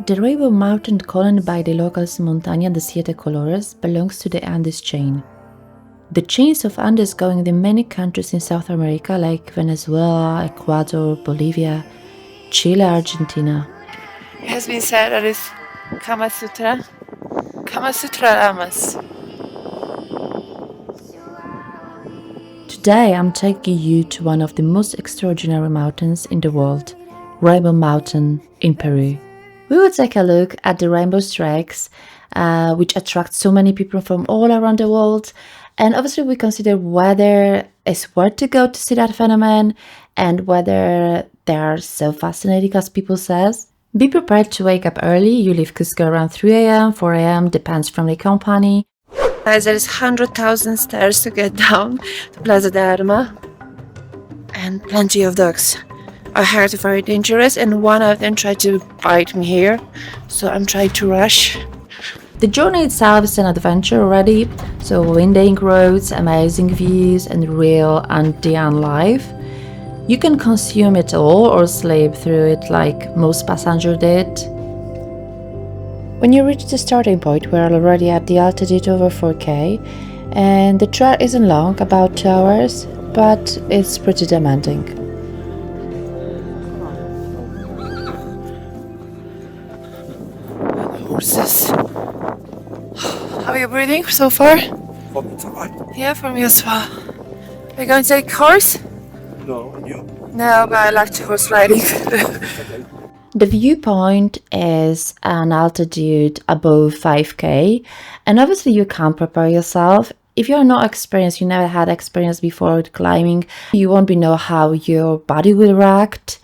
The rainbow mountain called by the locals Montaña de Siete Colores belongs to the Andes chain. The chains of Andes go in the many countries in South America like Venezuela, Ecuador, Bolivia, Chile, Argentina. It has been said that it's Kama Sutra. Kama Sutra Lamas. Today I'm taking you to one of the most extraordinary mountains in the world, Rainbow Mountain in Peru. We will take a look at the rainbow strikes, which attract so many people from all around the world. And obviously we consider whether it's worth to go to see that phenomenon and whether they are so fascinating as people says. Be prepared to wake up early. You leave Cusco around 3 a.m., 4 a.m., depends from the company. Guys, there is 100,000 stairs to get down to Plaza de Arma. And plenty of dogs. I heard very dangerous and one of them tried to bite me here. So I'm trying to rush. The journey itself is an adventure already, so winding roads, amazing views, and real Andean life. You can consume it all or sleep through it like most passengers did. When you reach the starting point, we're already at the altitude over 4K, and the trail isn't long, about 2 hours, but it's pretty demanding. Horses. How are you breathing so far? For me, it's alright. Yeah, for me as well. Are you going to take horse? No, and you? No, but I like to horse riding. The viewpoint is an altitude above 5K, and obviously you can't prepare yourself. If you're not experienced, you never had experience before with climbing, you won't be know how your body will react.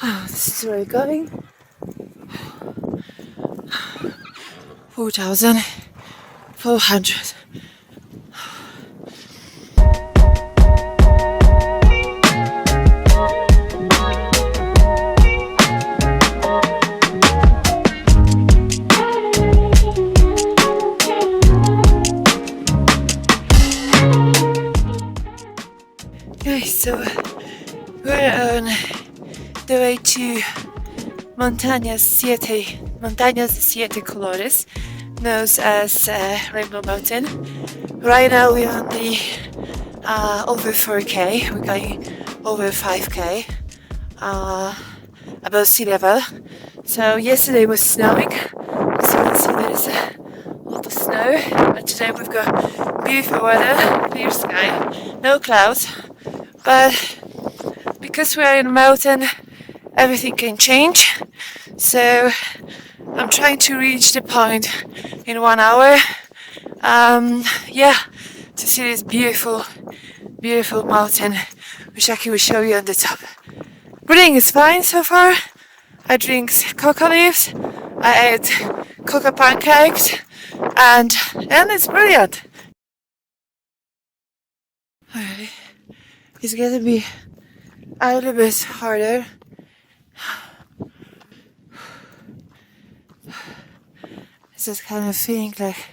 This is where we're going. 4,400. Okay, so we're on the way to Montañas de Siete Colores, known as Rainbow Mountain. Right now we're on the over 4K, we're going over 5K, above sea level. So yesterday was snowing, so there's a lot of snow, but today we've got beautiful weather, clear sky, no clouds, but because we're in a mountain, everything can change. So I'm trying to reach the point in 1 hour. To see this beautiful, beautiful mountain, which I will show you on the top. Breathing is fine so far. I drink cocoa leaves. I ate cocoa pancakes, and it's brilliant. Alright, it's gonna be a little bit harder. It's just kind of feeling like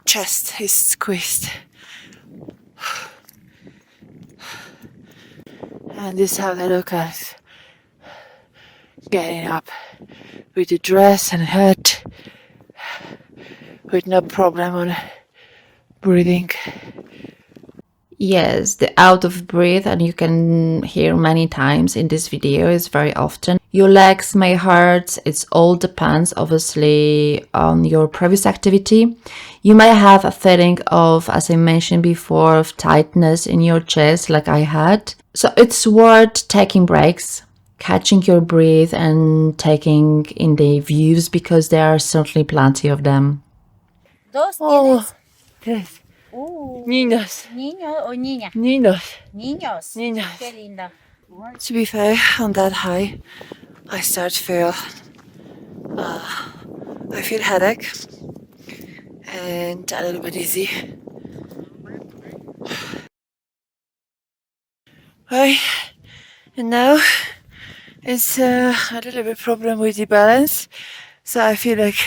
chest is squeezed. And this is how they look at getting up with the dress and hat with no problem on breathing. Yes, the out of breath, and you can hear many times in this video, is very often. Your legs may hurt, it all depends obviously on your previous activity. You may have a feeling of, as I mentioned before, of tightness in your chest like I had. So it's worth taking breaks, catching your breath and taking in the views because there are certainly plenty of them. Oh, yes. Niños. Niño o niña? Niños. Niños. Niños. Qué lindo. To be fair, on that high, I start to feel, I feel headache and a little bit dizzy. Right, and now it's a little bit problem with the balance, so I feel like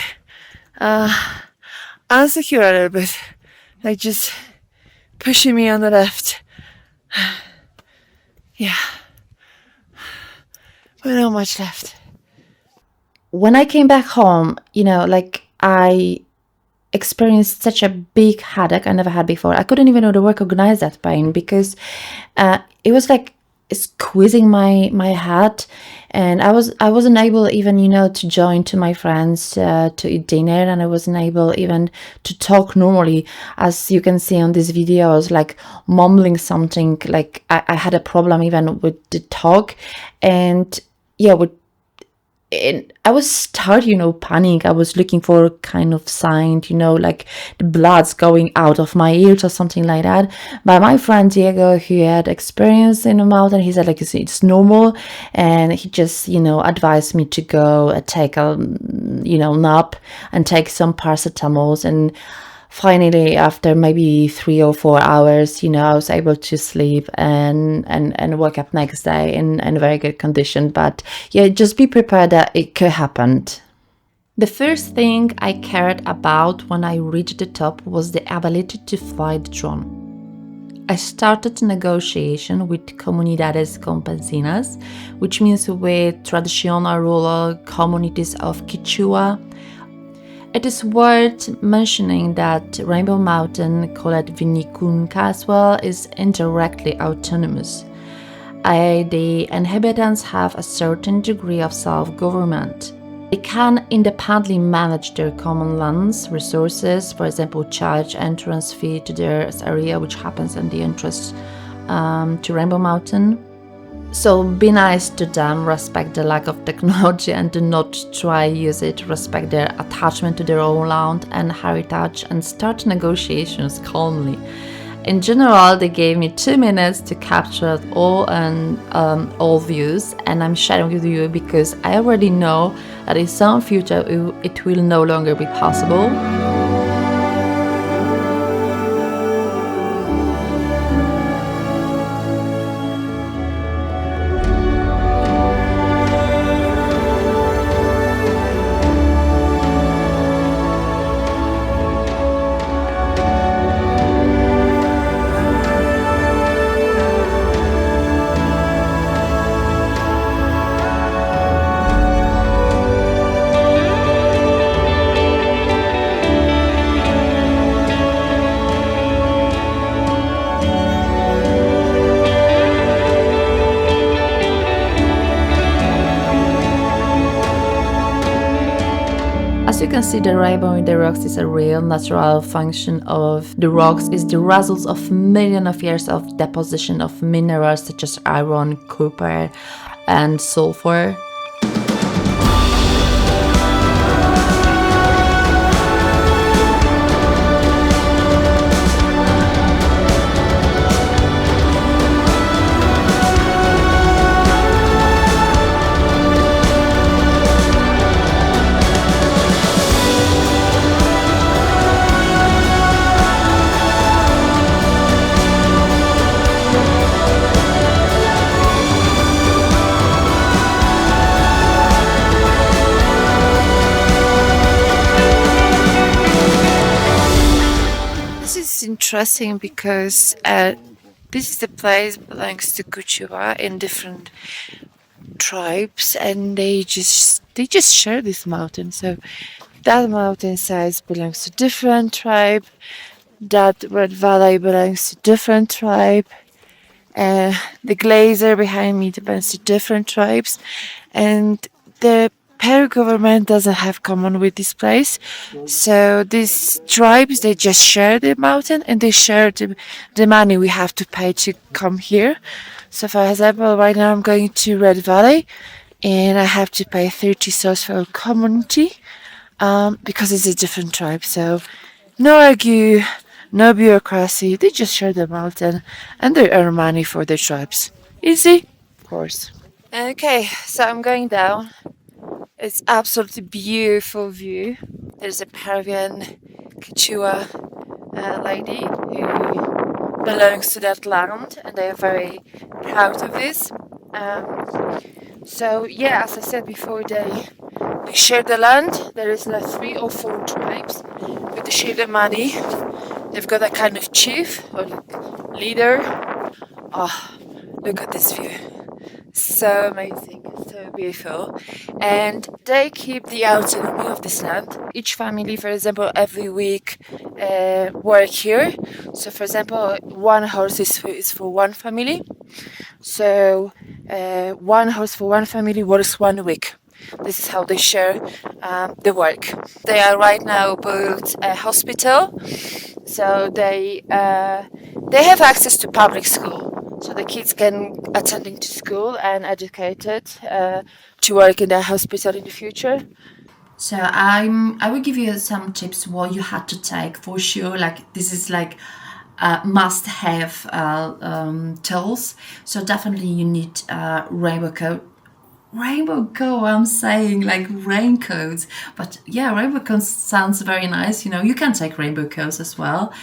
insecure a little bit, like just pushing me on the left. Yeah. But not much left. When I came back home, like I experienced such a big headache I never had before. I couldn't even recognize that pain because it was like squeezing my head, and I wasn't able even to join to my friends to eat dinner, and I wasn't able even to talk normally. As you can see on this video, I was like mumbling something, like I had a problem even with the talk. And yeah, and I was start, panic. I was looking for a kind of sign, like the blood's going out of my ears or something like that. But my friend Diego, who had experience in the mountain, he said like it's normal, and he just, advised me to go take a, nap and take some paracetamols. And finally, after maybe 3 or 4 hours, I was able to sleep and wake up next day in very good condition. But yeah, just be prepared that it could happen. The first thing I cared about when I reached the top was the ability to fly the drone. I started negotiation with comunidades campesinas, which means with traditional rural communities of Quechua. It is worth mentioning that Rainbow Mountain, called Vinicunca as well, is indirectly autonomous. The inhabitants have a certain degree of self-government. They can independently manage their common lands, resources, for example, charge entrance fee to their area, which happens in the entrance to Rainbow Mountain. So be nice to them, respect the lack of technology, and do not try use it. Respect their attachment to their own land and heritage, and start negotiations calmly. In general, they gave me 2 minutes to capture all views, and I'm sharing with you because I already know that in some future it will no longer be possible. As you can see, the rainbow in the rocks is a real natural function of the rocks. Is the result of millions of years of deposition of minerals such as iron, copper, and sulfur. Interesting because this is the place belongs to Quechua in different tribes, and they just share this mountain. So that mountain size belongs to different tribe. That red valley belongs to different tribe. The glacier behind me belongs to different tribes, and the Peru government doesn't have common with this place. So these tribes, they just share the mountain, and they share the money we have to pay to come here. So for example, right now I'm going to Red Valley, and I have to pay 30 sols for a community because it's a different tribe. So no argue, no bureaucracy. They just share the mountain, and they earn money for their tribes. Easy, of course. Okay, so I'm going down. It's absolutely beautiful view. There's a Peruvian Quechua lady who belongs to that land, and they are very proud of this. So yeah, as I said before, they share the land. There is like 3 or 4 tribes, but they share the money. They've got a kind of chief or like leader. Oh, look at this view! So amazing, so so beautiful. And they keep the autonomy of this land. Each family, for example, every week work here. So for example, one horse is for one family. So one horse for one family works 1 week. This is how they share the work. They are right now built a hospital, so they have access to public school, so the kids can attending to school and educated to work in the hospital in the future. So I will give you some tips what you had to take for sure. Like this is like must have tools. So definitely you need rainbow coat. Rainbow coat, I'm saying like raincoats, but yeah, rainbow coat sounds very nice. You know, you can take rainbow coats as well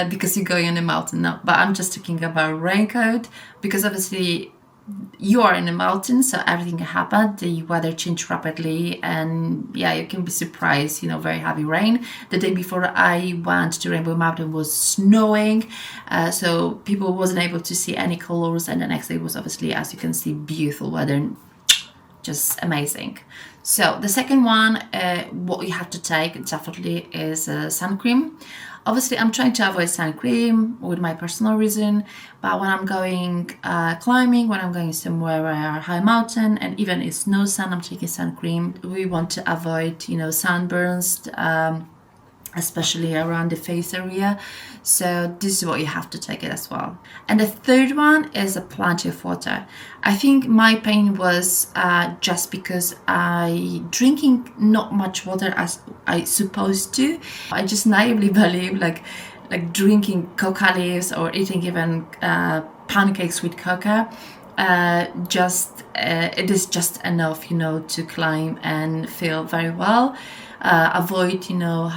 because you're going on the mountain now. But I'm just talking about raincoat because obviously you are in the mountains, so everything can happen. The weather changed rapidly, and yeah, you can be surprised. You know, very heavy rain. The day before I went to Rainbow Mountain was snowing, so people wasn't able to see any colors. And the next day was obviously, as you can see, beautiful weather, just amazing. So the second one, what you have to take definitely is sun cream. Obviously, I'm trying to avoid sun cream with my personal reason, but when I'm going climbing, when I'm going somewhere where high mountain, and even it's no sun, I'm taking sun cream. We want to avoid, you know, sunburns, especially around the face area. So this is what you have to take it as well. And the third one is plenty of water. I think my pain was just because I drinking not much water as I supposed to. I just naively believe like drinking coca leaves or eating even pancakes with coca it is just enough, you know, to climb and feel very well. Avoid, you know,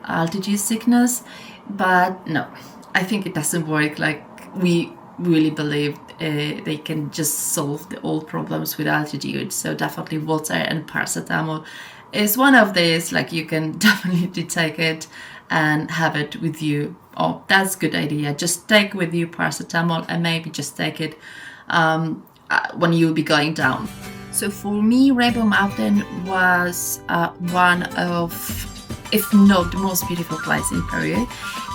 altitude sickness, but no, I think it doesn't work. Like we really believe they can just solve the old problems with altitude. So definitely water and paracetamol is one of these. Like you can definitely take it and have it with you. Oh, that's a good idea. Just take with you paracetamol and maybe just take it when you'll be going down. So for me, Rainbow Mountain was one of, if not the most beautiful place in Peru.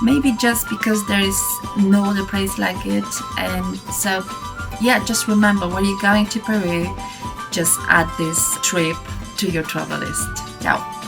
Maybe just because there is no other place like it. And so, yeah, just remember when you're going to Peru, just add this trip to your travel list. Ciao.